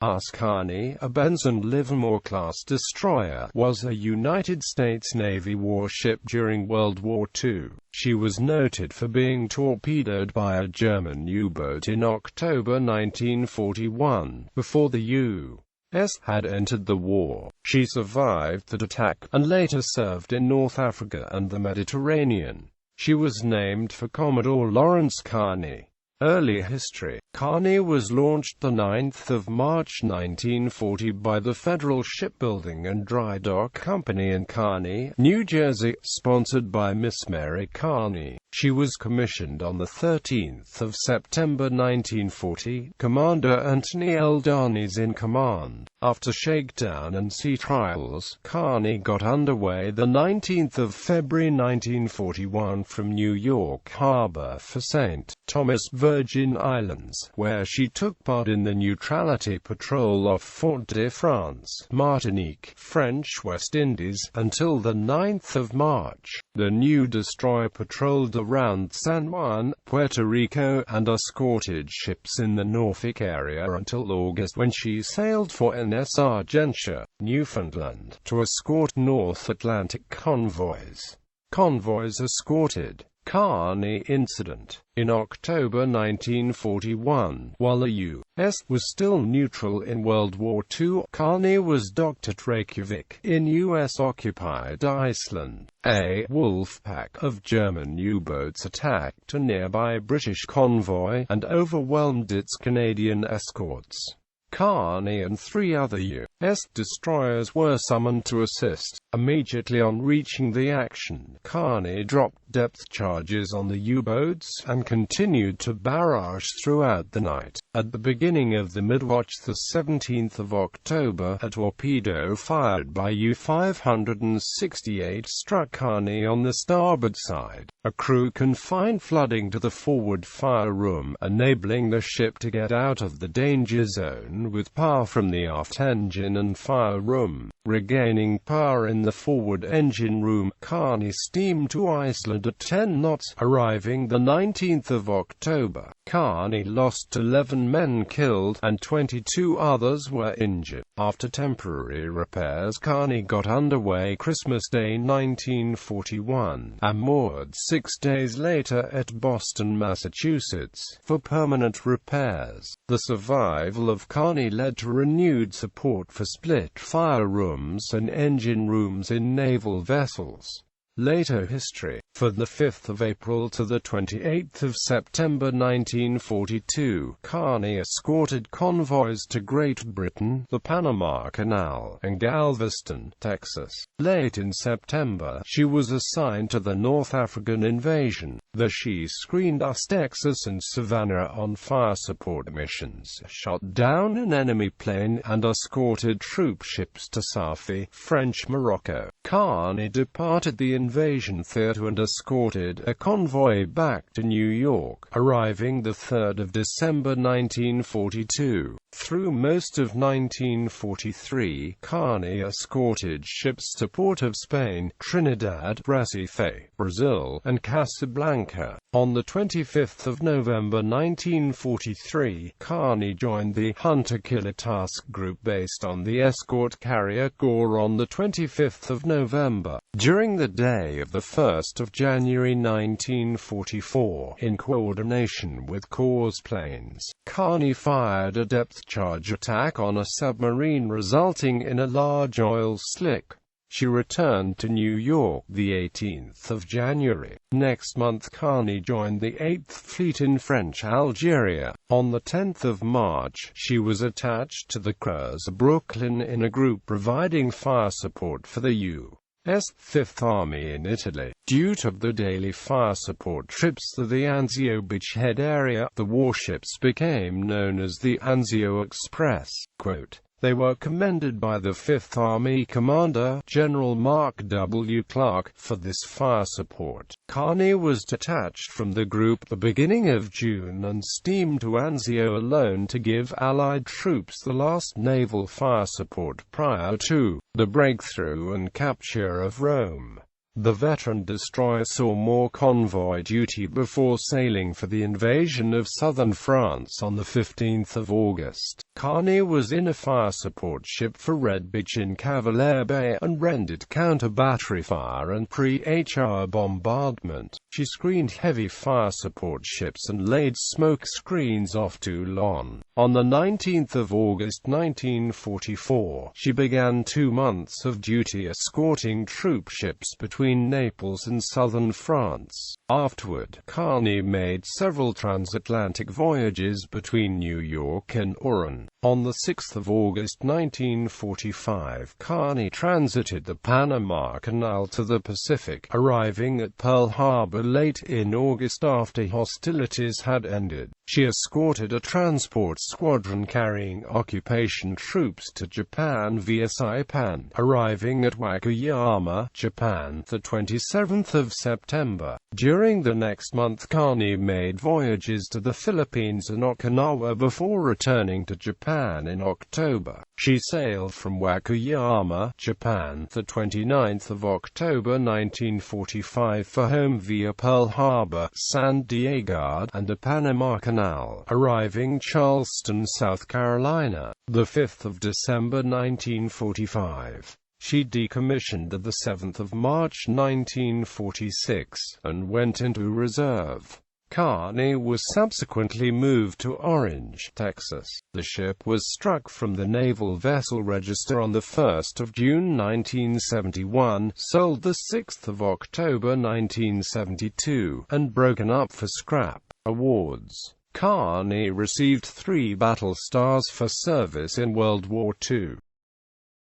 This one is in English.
USS Kearny, a Benson-Livermore-class destroyer, was a United States Navy warship during World War II. She was noted for being torpedoed by a German U-boat in October 1941, before the U.S. had entered the war. She survived that attack, and later served in North Africa and the Mediterranean. She was named for Commodore Lawrence Kearny. Early history. Kearny was launched the 9th of March 1940 by the Federal Shipbuilding and Dry Dock Company in Kearny, New Jersey, sponsored by Miss Mary Kearny. She was commissioned on the 13th of September 1940. Commander Anthony L. Darney's in command. After shakedown and sea trials, Kearny got underway the 19th of February 1941 from New York Harbor for St. Thomas, Virgin Islands, where she took part in the neutrality patrol off Fort de France, Martinique, French West Indies, until the 9th of March. The new destroyer patrolled around San Juan, Puerto Rico, and escorted ships in the Norfolk area until August, when she sailed for NS Argentia, Newfoundland, to escort North Atlantic convoys. Convoys escorted. Kearny incident. In October 1941, while the U.S. was still neutral in World War II, Kearny was docked at Reykjavik, in U.S.-occupied Iceland. A wolf pack of German U-boats attacked a nearby British convoy, and overwhelmed its Canadian escorts. Kearny and 3 other U.S. destroyers were summoned to assist. Immediately on reaching the action, Kearny dropped depth charges on the U-boats, and continued to barrage throughout the night. At the beginning of the midwatch, the 17th of October, a torpedo fired by U-568 struck Kearny on the starboard side. A crew confined flooding to the forward fire room, enabling the ship to get out of the danger zone with power from the aft engine and fire room. Regaining power in the forward engine room, Kearny steamed to Iceland at 10 knots, arriving the 19th of October. Kearny lost 11 men killed, and 22 others were injured. After temporary repairs, Kearny got underway Christmas Day 1941, and moored 6 days later at Boston, Massachusetts, for permanent repairs. The survival of Kearny led to renewed support for split fire rooms and engine rooms in naval vessels. Later history. For the 5th of April to the 28th of September 1942, Kearny escorted convoys to Great Britain, the Panama Canal, and Galveston, Texas. Late in September, she was assigned to the North African invasion. The She screened us Texas and Savannah on fire support missions, shot down an enemy plane, and escorted troop ships to Safi, French Morocco. Kearny departed the invasion theater and escorted a convoy back to New York, arriving the 3rd of December 1942. Through most of 1943, Kearny escorted ships to Port of Spain, Trinidad, Recife, Brazil, and Casablanca. On the 25th of November 1943, Kearny joined the Hunter-Killer Task Group based on the escort carrier Gore on the 25th of November. During the day of the 1st of January 1944, in coordination with Gore's planes, Kearny fired a depth charge attack on a submarine, resulting in a large oil slick. She returned to New York the 18th of January. Next month, Kearny joined the 8th Fleet in French Algeria. On the 10th of March, she was attached to the cruiser Brooklyn in a group providing fire support for the U.S. Fifth Army in Italy. Due to the daily fire support trips to the Anzio beachhead area, the warships became known as the Anzio Express. Quote, "They were commended by the Fifth Army commander, General Mark W. Clark, for this fire support." Kearny was detached from the group the beginning of June and steamed to Anzio alone to give Allied troops the last naval fire support prior to the breakthrough and capture of Rome. The veteran destroyer saw more convoy duty before sailing for the invasion of southern France on the 15th of August. Kearny was in a fire support ship for Red Beach in Cavalier Bay, and rendered counter-battery fire and pre-HR bombardment. She screened heavy fire support ships and laid smoke screens off Toulon. On the 19th of August 1944, she began 2 months of duty escorting troop ships between Naples and southern France. Afterward, Kearny made several transatlantic voyages between New York and Oran. On the 6th of August 1945, Kearny transited the Panama Canal to the Pacific, arriving at Pearl Harbor late in August after hostilities had ended. She escorted a transport squadron carrying occupation troops to Japan via Saipan, arriving at Wakayama, Japan, the 27th of September. During the next month, Kearny made voyages to the Philippines and Okinawa before returning to Japan in October. She sailed from Wakayama, Japan, the 29th of October 1945 for home via Pearl Harbor, San Diego, and the Panama Canal, arriving Charleston, South Carolina, the 5th of December 1945. She decommissioned the 7th of March 1946, and went into reserve. Kearny was subsequently moved to Orange, Texas. The ship was struck from the Naval Vessel Register on the 1st of June 1971, sold the 6th of October 1972, and broken up for scrap. Awards. Kearny received 3 battle stars for service in World War II.